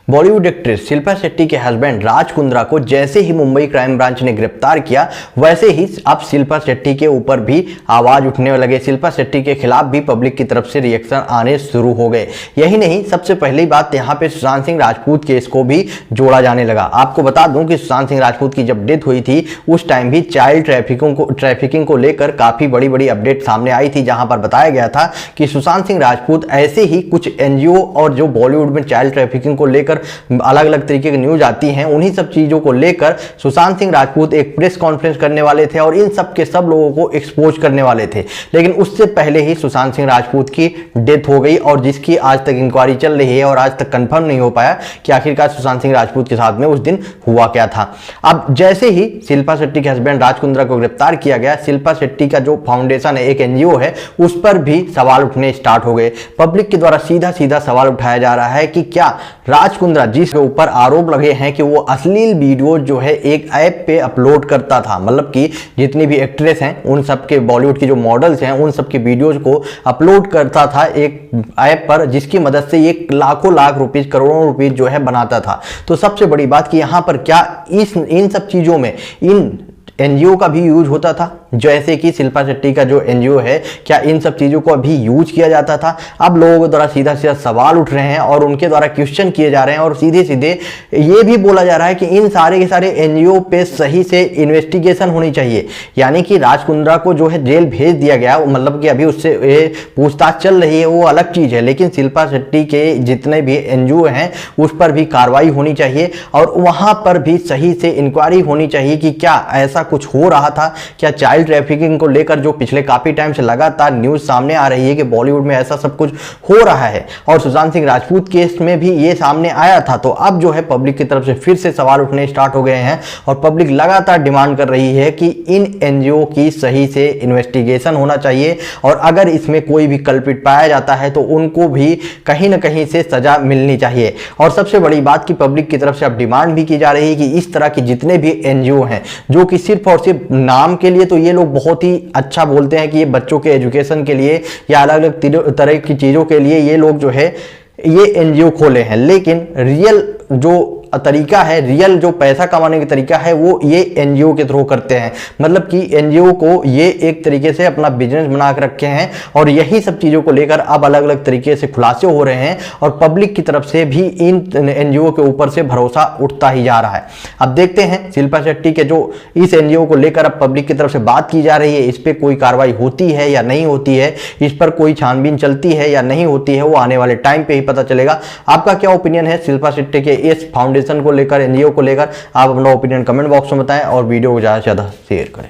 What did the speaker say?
Bollywood actress Shilpa Shetty के husband Raj Kundra को जैसे ही मुंबई क्राइम ब्रांच ने गिरफ्तार किया, वैसे ही अब शिल्पा शेट्टी के ऊपर भी आवाज उठने लगे। शिल्पा शेट्टी के खिलाफ भी पब्लिक की तरफ से रिएक्शन आने शुरू हो गए। यही नहीं, सबसे पहली बात यहाँ पे सुशांत सिंह राजपूत केस को भी जोड़ा जाने लगा। आपको बता दूं कि सुशांत सिंह राजपूत की जब डेथ हुई थी, उस टाइम भी चाइल्ड ट्रैफिकिंग को लेकर काफी बड़ी बड़ी अपडेट सामने आई थी, जहां पर बताया गया था कि सुशांत सिंह राजपूत ऐसे ही कुछ एनजीओ और जो बॉलीवुड में चाइल्ड ट्रैफिकिंग को लेकर अलग अलग तरीके की न्यूज आती हैं, उन्हीं सब चीजों को लेकर सुशांत सिंह राजपूत एक प्रेस कॉन्फ्रेंस करने वाले थे और इन सब के सब लोगों को एक्सपोज करने वाले थे। लेकिन उससे पहले ही सुशांत सिंह राजपूत की डेथ हो गई और जिसकी आज तक इंक्वायरी चल रही है और आज तक कंफर्म नहीं हो पाया कि आखिरकार सुशांत सिंह राजपूत के साथ में उस दिन हुआ क्या था। अब जैसे ही शिल्पा शेट्टी के हस्बैंड राज कुंद्रा को गिरफ्तार किया गया, शिल्पा शेट्टी का जो फाउंडेशन है, एक एनजीओ है, उस पर भी सवाल उठने स्टार्ट हो गए। पब्लिक के द्वारा सीधा सीधा सवाल उठाया जा रहा है कि क्या राज कुंद्रा, जिसके ऊपर आरोप लगे हैं कि वो अश्लील वीडियो जो है एक ऐप पे अपलोड करता था, मतलब कि जितनी भी एक्ट्रेस हैं उन सब के, बॉलीवुड की जो मॉडल्स हैं उन सब के वीडियोज को अपलोड करता था एक ऐप पर, जिसकी मदद से ये लाखों लाख रुपीज, करोड़ों रुपीज जो है बनाता था। तो सबसे बड़ी बात कि यहां पर क्या इन सब चीजों में इन एनजीओ का भी यूज होता था, जैसे कि शिल्पा शेट्टी का जो एनजीओ है, क्या इन सब चीजों को अभी यूज किया जाता था? अब लोगों के द्वारा सीधा सीधा सवाल उठ रहे हैं और उनके द्वारा क्वेश्चन किए जा रहे हैं और सीधे सीधे ये भी बोला जा रहा है कि इन सारे के सारे एनजीओ पे सही से इन्वेस्टिगेशन होनी चाहिए। यानी कि राज कुंद्रा को जो है जेल भेज दिया गया, मतलब कि अभी उससे पूछताछ चल रही है, वो अलग चीज है, लेकिन शिल्पा शेट्टी के जितने भी एनजीओ हैं उस पर भी कार्रवाई होनी चाहिए और वहां पर भी सही से इंक्वायरी होनी चाहिए कि क्या ऐसा कुछ हो रहा था, क्या चाइल्ड ट्रैफिकिंग को लेकर जो पिछले काफी टाइम से लगातार न्यूज सामने आ रही है कि बॉलीवुड में ऐसा सब कुछ हो रहा है और सुशांत सिंह राजपूत केस में भी ये सामने आया था। तो अब जो है पब्लिक की तरफ से फिर से सवाल उठने स्टार्ट हो गए हैं और पब्लिक लगातार डिमांड कर रही है कि इन एनजीओ की सही से इन्वेस्टिगेशन होना चाहिए और अगर इसमें कोई भी कल्पित पाया जाता है तो उनको भी कहीं ना कहीं से सजा मिलनी चाहिए। और सबसे बड़ी बात कि पब्लिक की तरफ से अब डिमांड भी की जा रही है कि इस तरह के जितने भी एनजीओ हैं, जो कि सिर्फ और सिर्फ नाम के लिए तो ये लोग बहुत ही अच्छा बोलते हैं कि ये बच्चों के एजुकेशन के लिए या अलग अलग तरह की चीजों के लिए ये लोग जो है ये एनजीओ खोले हैं, लेकिन रियल जो तरीका है, रियल जो पैसा कमाने का तरीका है, वो ये एनजीओ के थ्रू करते हैं। मतलब कि एनजीओ को ये एक तरीके से अपना बिजनेस बना कर रखे हैं और यही सब चीजों को लेकर अब अलग अलग तरीके से खुलासे हो रहे हैं और पब्लिक की तरफ से भी इन एनजीओ के ऊपर से भरोसा उठता ही जा रहा है। अब देखते हैं शिल्पा शेट्टी के जो इस एनजीओ को लेकर अब पब्लिक की तरफ से बात की जा रही है, इस पर कोई कार्रवाई होती है या नहीं होती है, इस पर कोई छानबीन चलती है या नहीं होती है, वो आने वाले टाइम पे ही पता चलेगा। आपका क्या ओपिनियन है शिल्पा शेट्टी के इस फाउंडेशन को लेकर, एनजीओ को लेकर? आप अपना ओपिनियन कमेंट बॉक्स में बताएं और वीडियो को ज़्यादा से ज़्यादा शेयर करें।